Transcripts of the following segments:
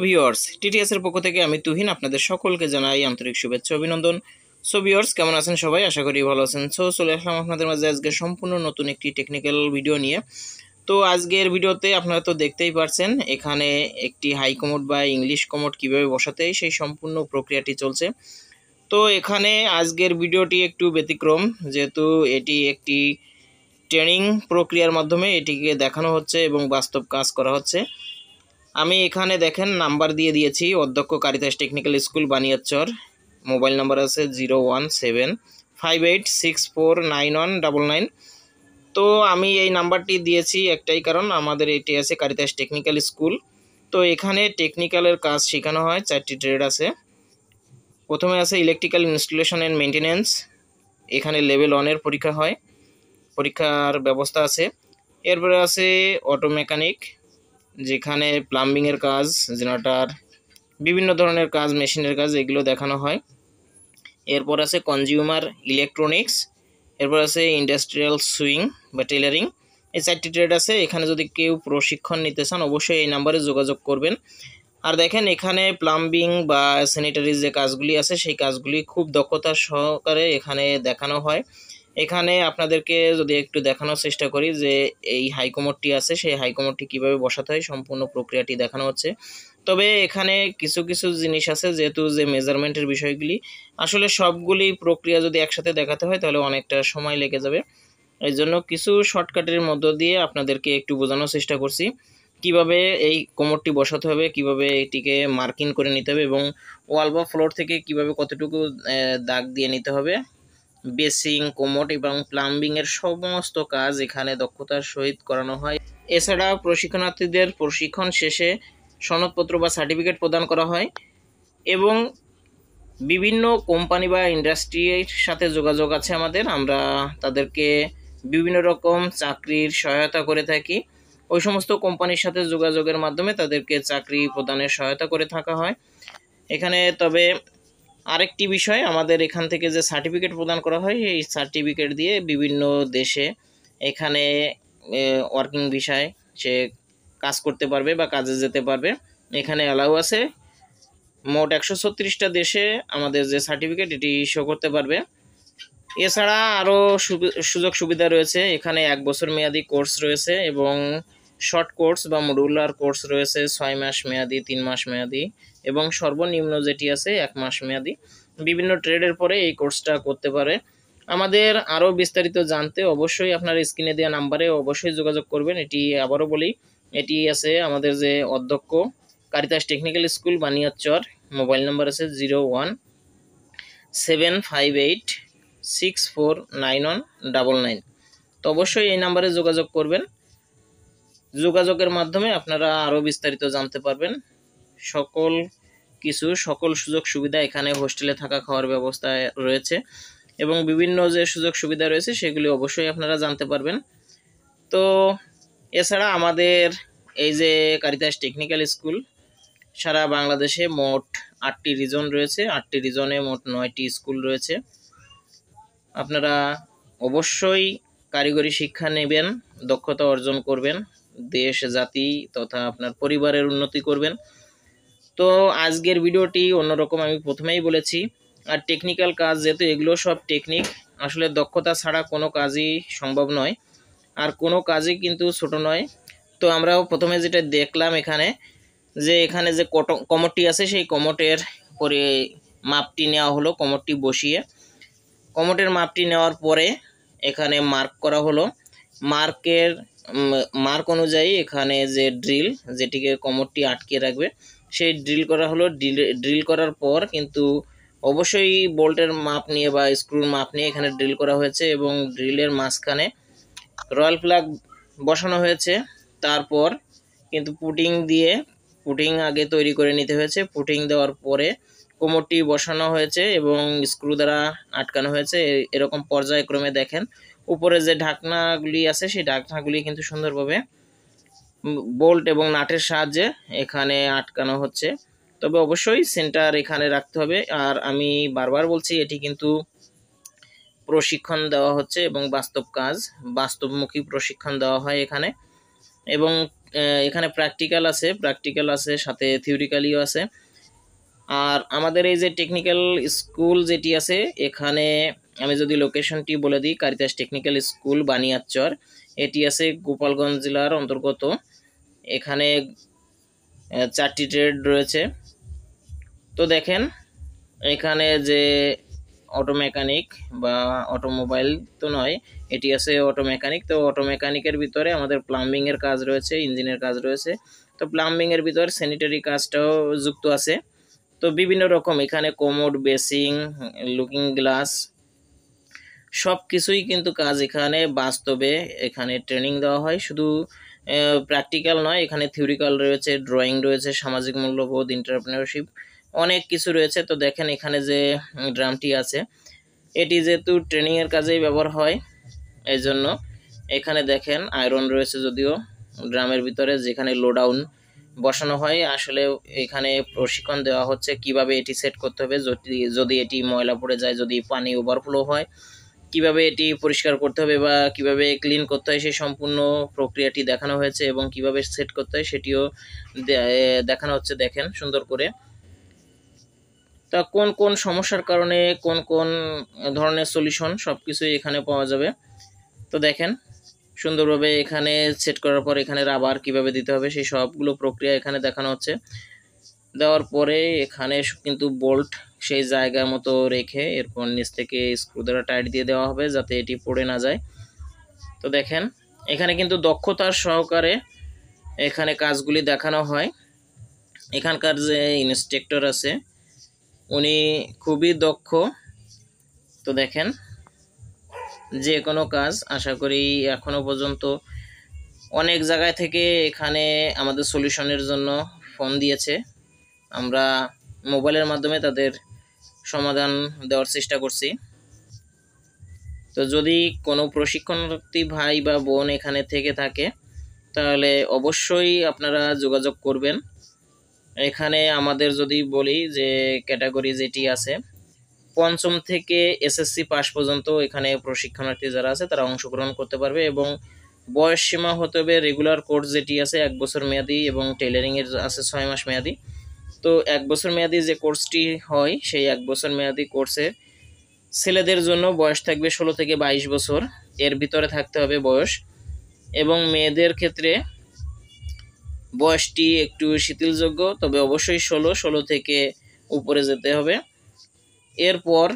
Viewers, TTS এর পক্ষ থেকে আমি তুহিন আপনাদের সকলকে জানাই আন্তরিক শুভেচ্ছা অভিনন্দন। সো ভিউয়ার্স, কেমন আছেন সবাই? আশা করি ভালো আছেন। চলে আসলাম আপনাদের মাঝে আজকে সম্পূর্ণ নতুন একটি টেকনিক্যাল ভিডিও নিয়ে। তো আজকের ভিডিওতে আপনারা তো দেখতেই পারছেন, এখানে একটি হাই কমোড বা ইংলিশ কমোড কীভাবে বসাতে হয় সেই সম্পূর্ণ প্রক্রিয়াটি চলছে। তো এখানে আজকের ভিডিওটি একটু ব্যতিক্রম, যেহেতু এটি একটি ট্রেনিং প্রক্রিয়ার মাধ্যমে এটিকে দেখানো হচ্ছে এবং বাস্তব কাজ করা হচ্ছে। আমি এখানে দেখেন নাম্বার দিয়ে দিয়েছি, অধ্যক্ষ Caritas technical school Baniachar. Mobile number আছে 01758649199। তো আমি এই নাম্বারটি দিয়েছি একটাই কারণ, আমাদের এটি আছে কারিতাস টেকনিক্যাল স্কুল। তো এখানে টেকনিক্যালের কাজ শেখানো হয়, 4টি ট্রেড আছে। প্রথমে আছে ইলেকট্রিক্যাল ইনস্টলেশন অ্যান্ড মেনটেন্যান্স। এখানে লেভেল 1-এর পরীক্ষা হয়, পরীক্ষার ব্যবস্থা আছে। এরপরে আছে অটো মেকানিক, যেখানে প্লাম্বিংয়ের কাজ, জেনারেটর, বিভিন্ন ধরনের কাজ, মেশিনের কাজ, এগুলো দেখানো হয়। এরপর আছে কনজিউমার ইলেকট্রনিক্স। এরপর আছে ইন্ডাস্ট্রিয়াল সুইং বা টেলারিং। এই 4টি ট্রেড আছে। এখানে যদি কেউ প্রশিক্ষণ নিতে চান অবশ্যই এই নাম্বারে যোগাযোগ করবেন। আর দেখেন এখানে প্লাম্বিং বা স্যানিটারিজ যে কাজগুলি আছে সেই কাজগুলি খুব দক্ষতার সহকারে এখানে দেখানো হয়। এখানে আপনাদেরকে যদি একটু দেখানোর চেষ্টা করি যে এই হাইকমোডটি আছে, সেই হাইকমোডটি কীভাবে বসাতে হয় সম্পূর্ণ প্রক্রিয়াটি দেখানো হচ্ছে। তবে এখানে কিছু কিছু জিনিস আছে, যেহেতু যে মেজারমেন্টের বিষয়গুলি আসলে সবগুলি প্রক্রিয়া যদি একসাথে দেখাতে হয় তাহলে অনেকটা সময় লেগে যাবে। এই জন্য কিছু শর্টকাটের মধ্য দিয়ে আপনাদেরকে একটু বোঝানোর চেষ্টা করছি কিভাবে এই কোমরটি বসাতে হবে, কিভাবে এটিকে মার্কিং করে নিতে হবে এবং ওয়াল বা ফ্লোর থেকে কিভাবে কতটুকু দাগ দিয়ে নিতে হবে। বেসিং, কোমোড এবং প্লাম্বিংয়ের সমস্ত কাজ এখানে দক্ষতার সহিত করানো হয়। এছাড়া প্রশিক্ষণার্থীদের প্রশিক্ষণ শেষে সনদপত্র বা সার্টিফিকেট প্রদান করা হয় এবং বিভিন্ন কোম্পানি বা ইন্ডাস্ট্রির সাথে যোগাযোগ আছে আমাদের। আমরা তাদেরকে বিভিন্ন রকম চাকরির সহায়তা করে থাকি। ওই সমস্ত কোম্পানির সাথে যোগাযোগের মাধ্যমে তাদেরকে চাকরি প্রদানের সহায়তা করে থাকা হয় এখানে। তবে আরেকটি বিষয়, আমাদের এখান থেকে যে সার্টিফিকেট প্রদান করা হয় এই সার্টিফিকেট দিয়ে বিভিন্ন দেশে এখানে ওয়ার্কিং ভিসায় সে কাজ করতে পারবে বা কাজে যেতে পারবে। এখানে অ্যালাউ আছে। মোট 136টা দেশে আমাদের যে সার্টিফিকেট এটি শো করতে পারবে। এছাড়া আরও সুযোগ সুবিধা রয়েছে। এখানে 1 বছর মেয়াদি কোর্স রয়েছে এবং শর্ট কোর্স বা মডুলার কোর্স রয়েছে 6 মাস মেয়াদি, 3 মাস মেয়াদি এবং সর্বনিম্ন যেটি আছে 1 মাস মেয়াদি। বিভিন্ন ট্রেডের পরে এই কোর্সটা করতে পারে। আমাদের আরও বিস্তারিত জানতে অবশ্যই আপনার স্ক্রিনে দেওয়া নাম্বারে অবশ্যই যোগাযোগ করবেন। এটি আবারও বলি, এটি আছে আমাদের যে অধ্যক্ষ Caritas technical school Baniachar. Mobile number আছে 01758649199। তো অবশ্যই এই নাম্বারে যোগাযোগ করবেন। যোগাযোগের মাধ্যমে আপনারা আরও বিস্তারিত জানতে পারবেন। সকল সুযোগ সুবিধা এখানে হোস্টেলে থাকা খাওয়ার ব্যবস্থা রয়েছে এবং বিভিন্ন যে সুযোগ সুবিধা রয়েছে সেগুলি অবশ্যই আপনারা জানতে পারবেন। তো এছাড়া আমাদের এই যে কারিতাস টেকনিক্যাল স্কুল সারা বাংলাদেশে মোট 8টি রিজন রয়েছে। 8টি রিজনে মোট 9টি স্কুল রয়েছে। আপনারা অবশ্যই কারিগরি শিক্ষা নেবেন, দক্ষতা অর্জন করবেন, দেশ, জাতি তথা আপনার পরিবারের উন্নতি করবেন। তো আজকের ভিডিওটি অন্যরকম, আমি প্রথমেই বলেছি। আর টেকনিক্যাল কাজ যেহেতু এগুলো সব টেকনিক, আসলে দক্ষতা ছাড়া কোনো কাজই সম্ভব নয়, আর কোনো কাজই কিন্তু ছোট নয়। তো আমরাও প্রথমে যেটা দেখলাম এখানে যে কমোডটি আছে সেই কমোডের পরে মাপটি নেওয়া হলো। কমোডটি বসিয়ে কমোডের মাপটি নেওয়ার পরে এখানে মার্ক করা হলো। মার্ক অনুযায়ী এখানে যে ড্রিল, যেটিকে কমোডটি আটকে রাখবে, সেই ড্রিল করা হলো। ড্রিল করার পর কিন্তু অবশ্যই বোল্টের মাপ নিয়ে বা স্ক্রুর মাপ নিয়ে এখানে ড্রিল করা হয়েছে এবং ড্রিলের মাঝখানে রয়্যাল প্লাগ বসানো হয়েছে। তারপর কিন্তু পুটিং আগে তৈরি করে নিতে হয়েছে। পুটিং দেওয়ার পরে কোমরটি বসানো হয়েছে এবং স্ক্রু দ্বারা আটকানো হয়েছে। এরকম পর্যায়ক্রমে দেখেন উপরে যে ঢাকনাগুলি আছে সেই ঢাকনাগুলি কিন্তু সুন্দরভাবে বোল্ট এবং নাটের সাহায্যে এখানে আটকানো হচ্ছে। তবে অবশ্যই সেন্টার এখানে রাখতে হবে। আর আমি বারবার বলছি, এটি কিন্তু প্রশিক্ষণ দেওয়া হচ্ছে এবং বাস্তবমুখী প্রশিক্ষণ দেওয়া হয় এখানে। এবং এখানে প্র্যাকটিক্যাল আছে, সাথে থিওরিক্যালিও আছে। আর আমাদের এই যে টেকনিক্যাল স্কুল যেটি আছে, এখানে আমি যদি লোকেশনটি বলে দিই, কারিতাস টেকনিক্যাল স্কুল বানিয়াচর, এটি আছে গোপালগঞ্জ জেলার অন্তর্গত। এখানে 4টি ট্রেড রয়েছে। তো দেখেন এখানে যে অটো মেকানিক বা অটোমোবাইল তো নয়, এটি আছে অটো মেকানিক। তো অটো মেকানিকের ভিতরে আমাদের প্লাম্বিং এর কাজ রয়েছে, ইঞ্জিনের কাজ রয়েছে। তো প্লাম্বিং এর ভিতর স্যানিটারি কাজটাও যুক্ত আছে। তো বিভিন্ন রকম এখানে কোমোড, বেসিং, লুকিং গ্লাস সব কিছুই কিন্তু কাজ এখানে বাস্তবে এখানে ট্রেনিং দেওয়া হয়। শুধু প্র্যাকটিক্যাল নয়, এখানে থিওরিক্যাল রয়েছে, ড্রয়িং রয়েছে, সামাজিক মূল্যবোধ, এন্টারপ্রেনারশিপ, অনেক কিছু রয়েছে। তো দেখেন এখানে যে ড্রামটি আছে, এটি যেহেতু ট্রেনিংয়ের কাজেই ব্যবহার হয়, এই জন্য এখানে দেখেন আয়রন রয়েছে, যদিও ড্রামের ভিতরে যেখানে লোডাউন বসানো হয়। আসলে এখানে প্রশিক্ষণ দেওয়া হচ্ছে কিভাবে এটি সেট করতে হবে, যদি এটি ময়লা পড়ে যায়, যদি পানি ওভারফ্লো হয়, কিভাবে এটি পরিষ্কার করতে হবে বা কিভাবে ক্লিন করতে হয়, সেই সম্পূর্ণ প্রক্রিয়াটি দেখানো হয়েছে এবং কিভাবে সেট করতে হয় সেটিও দেখানো হচ্ছে। দেখেন সুন্দর করে। তা কোন কোন সমস্যার কারণে কোন কোন ধরনের সলিউশন সবকিছুই এখানে পাওয়া যাবে। তো দেখেন সুন্দরভাবে এখানে সেট করার পর এখানে রাবার কিভাবে দিতে হবে সেই সবগুলো প্রক্রিয়া এখানে দেখানো হচ্ছে। দেওয়ার পরে এখানে কিন্তু বোল্ট সেই জায়গা মতো রেখে এরপর নিচ থেকে স্ক্রু দ্বারা টাইট দিয়ে দেওয়া হবে যাতে এটি পড়ে না যায়। তো দেখেন এখানে কিন্তু দক্ষতার সহকারে এখানে কাজগুলি দেখানো হয়। এখানকার যে ইন্সট্রাক্টর আছে উনি খুবই দক্ষ। তো দেখেন যে কোনো কাজ আশা করি এখনো পর্যন্ত অনেক জায়গায় থেকে এখানে আমাদের সলিউশনের জন্য ফোন দিয়েছে, আমরা মোবাইলের মাধ্যমে তাদের সমাধান দেওয়ার চেষ্টা করছি। তো যদি কোনো প্রশিক্ষণার্থী ভাই বা বোন এখানে থেকে থাকে তাহলে অবশ্যই আপনারা যোগাযোগ করবেন। এখানে আমাদের যদি বলি যে ক্যাটাগরি যেটি আছে, 5ম থেকে এসএসসি পাস পর্যন্ত এখানে প্রশিক্ষণার্থী যারা আছে তারা অংশগ্রহণ করতে পারবে এবং বয়স সীমা হতে হবে রেগুলার কোর্স যেটি আছে 1 বছর মেয়াদি এবং টেইলারিংয়ের আছে 6 মাস মেয়াদি। তো 1 বছর মেয়াদি যে কোর্সটি হয় সেই 1 বছর মেয়াদি কোর্সে ছেলেদের জন্য বয়স থাকবে 16 থেকে 22 বছর, এর ভিতরে থাকতে হবে বয়স। এবং মেয়েদের ক্ষেত্রে বয়সটি একটু শিথিলযোগ্য, তবে অবশ্যই 16 থেকে উপরে যেতে হবে। এরপর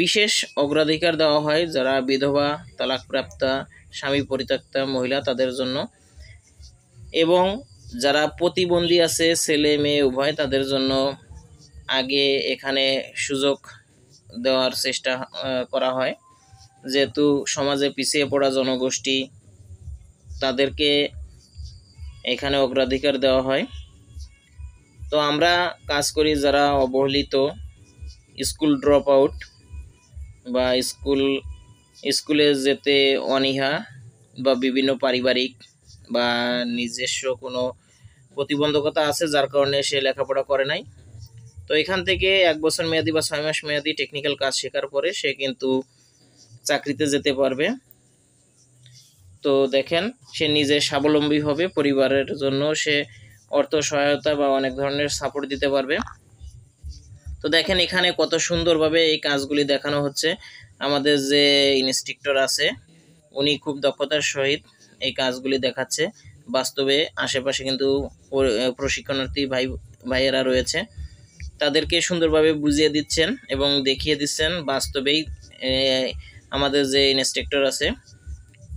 বিশেষ অগ্রাধিকার দেওয়া হয় যারা বিধবা, তালাকপ্রাপ্তা, স্বামী পরিত্যক্তা মহিলা তাদের জন্য, এবং যারা প্রতিবন্ধী আছে ছেলে মেয়ে উভয় তাদের জন্য আগে এখানে সুযোগ দেওয়ার চেষ্টা করা হয়। যেহেতু সমাজে পিছিয়ে পড়া জনগোষ্ঠী তাদেরকে এখানে অগ্রাধিকার দেওয়া হয়। তো আমরা কাজ করি যারা অবহেলিত, স্কুল ড্রপ আউট বা স্কুলে যেতে অনীহা বা বিভিন্ন পারিবারিক বা নিজস্ব কোনো প্রতিবন্ধকতা আছে যার কারণে সে লেখাপড়া করে নাই। তো এখান থেকে 1 বছর মেয়াদি বা 6 মাস মেয়াদি টেকনিক্যাল কাজ শেখার পরে সে কিন্তু চাকরিতে যেতে পারবে। তো দেখেন সে নিজে স্বাবলম্বী হবে, পরিবারের জন্য সে অর্থ সহায়তা বা অনেক ধরনের সাপোর্ট দিতে পারবে। তো দেখেন এখানে কত সুন্দরভাবে এই কাজগুলি দেখানো হচ্ছে। আমাদের যে ইনস্ট্রাক্টর আছে উনি খুব দক্ষতার সহিত এই কাজগুলি দেখাচ্ছে। বাস্তবে আশেপাশে কিন্তু প্রশিক্ষণার্থী ভাইয়েরা রয়েছে, তাদেরকে সুন্দরভাবে বুঝিয়ে দিচ্ছেন এবং দেখিয়ে দিচ্ছেন। বাস্তবেই আমাদের যে ইনস্ট্রাক্টর আছে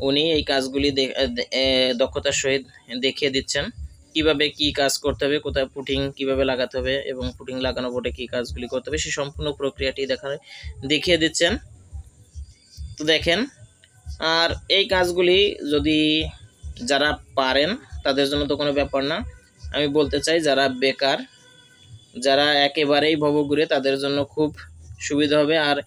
উনি এই কাজগুলি দক্ষতার সহিত দেখিয়ে দিচ্ছেন কিভাবে কি কাজ করতে হবে, কোথায় পুটিং কিভাবে লাগাতে হবে এবং পুটিং লাগানোর পরে কি কাজগুলি করতে হবে সেই সম্পূর্ণ প্রক্রিয়াটি দেখিয়ে দিচ্ছেন। তো দেখেন, আর এই কাজগুলি যদি যারা পারেন তাদের জন্য তো কোনো ব্যাপার না। আমি বলতে চাই যারা বেকার, যারা একেবারেই ভবঘুরে তাদের জন্য খুব সুবিধা হবে। আর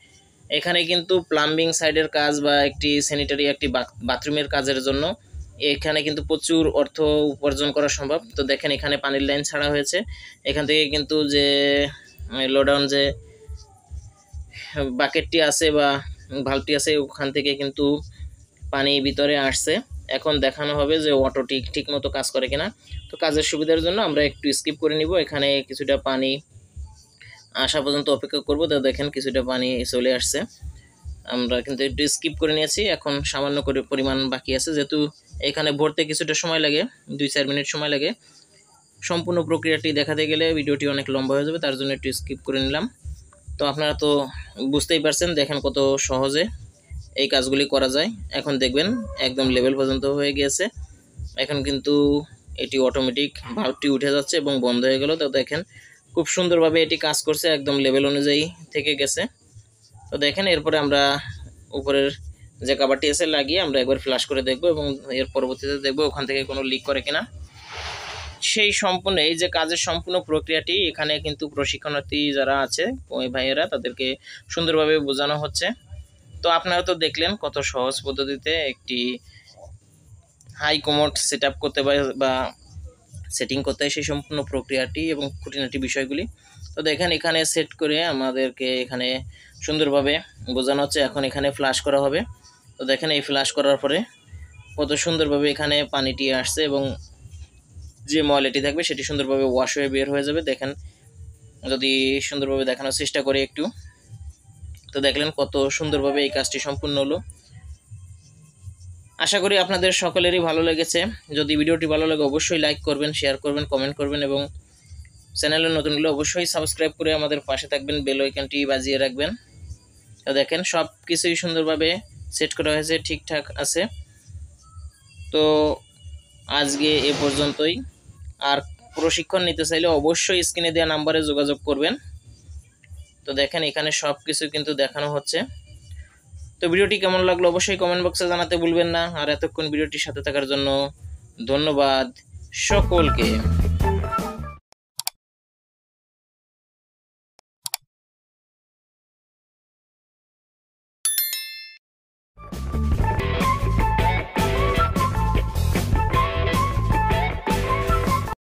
এখানে কিন্তু প্লাম্বিং সাইডের কাজ বা একটি স্যানিটারি একটি বাথরুমের কাজের জন্য এখানে কিন্তু প্রচুর অর্থ উপার্জন করা সম্ভব। তো দেখেন এখানে পানির লাইন ছাড়া হয়েছে, এখান থেকে কিন্তু যে লোডাউন যে বাকেটটি আছে বা ভাল্বটি আছে ওখান থেকে কিন্তু পানি ভিতরে আসছে এখন দেখানো হবে যে অটোটি ঠিক মতো কাজ করে কিনা। তো কাজের সুবিধার জন্য আমরা একটু স্কিপ করে নিব, এখানে কিছুটা পানি আসা পর্যন্ত অপেক্ষা করব। তো দেখেন কিছুটা পানি চলে আসছে, আমরা কিন্তু একটু স্কিপ করে নিয়েছি। এখন সামান্য করে পরিমাণ বাকি আছে, যেহেতু এখানে ভরতে কিছুটা সময় লাগে, 2-4 মিনিট সময় লাগে। সম্পূর্ণ প্রক্রিয়াটি দেখাতে গেলে ভিডিওটি অনেক লম্বা হয়ে যাবে, তার জন্য একটু স্কিপ করে নিলাম। তো আপনারা তো বুঝতেই পারছেন, দেখেন কত সহজে এই কাজগুলি করা যায়। এখন দেখবেন একদম লেভেল পর্যন্ত হয়ে গিয়েছে। এখন কিন্তু এটি অটোমেটিক ভাল্বটি উঠে যাচ্ছে এবং বন্ধ হয়ে গেল। তো দেখেন খুব সুন্দরভাবে এটি কাজ করছে, একদম লেভেল অনুযায়ী থেকে গেছে। তো দেখেন এরপরে আমরা উপরের যে কভারটি আছে লাগিয়ে আমরা একবার ফ্লাশ করে দেখব এবং এর পরবর্তীতে দেখব ওখান থেকে কোনো লিক করে কিনা। সেই সম্পূর্ণ এই যে কাজের সম্পূর্ণ প্রক্রিয়াটি এখানে কিন্তু প্রশিক্ষণার্থী যারা আছে ওই ভাইয়েরা তাদেরকে সুন্দরভাবে বোঝানো হচ্ছে। তো আপনারা তো দেখলেন কত সহজ পদ্ধতিতে একটি হাই কমোড সেট আপ করতে বা সেটিং করতে হয়, সেই সম্পূর্ণ প্রক্রিয়াটি এবং খুঁটিনাটি বিষয়গুলি। তো দেখেন এখানে সেট করে আমাদেরকে এখানে সুন্দরভাবে বোঝানো হচ্ছে। এখন এখানে ফ্লাশ করা হবে। তো দেখেন এই ফ্লাশ করার পরে কত সুন্দরভাবে এখানে পানিটি আসছে এবং যে ময়লাটি থাকবে সেটি সুন্দরভাবে ওয়াশ হয়ে বের হয়ে যাবে। দেখেন যদি সুন্দরভাবে দেখানোর চেষ্টা করি একটু, তো দেখলেন কত সুন্দরভাবে এই কাজটি সম্পূর্ণ হলো। আশা করি আপনাদের সকলেরই ভালো লেগেছে। যদি ভিডিওটি ভালো লাগে অবশ্যই লাইক করবেন, শেয়ার করবেন, কমেন্ট করবেন এবং চ্যানেলে নতুন হলে অবশ্যই সাবস্ক্রাইব করে আমাদের পাশে থাকবেন, বেল আইকনটি বাজিয়ে রাখবেন। তো দেখেন সব কিছুই সুন্দরভাবে সেট করা হয়েছে, ঠিকঠাক আছে। তো আজকে এ পর্যন্তই। আর প্রশিক্ষণ নিতে চাইলে অবশ্যই স্ক্রিনে দেওয়া নাম্বারে যোগাযোগ করবেন। তো দেখেন এখানে সব কিছু কিন্তু দেখানো হচ্ছে। তো ভিডিওটি কেমন লাগলো অবশ্যই কমেন্ট বক্সে জানাতে ভুলবেন না। আর এতক্ষণ ভিডিওটির সাথে থাকার জন্য ধন্যবাদ সকলকে।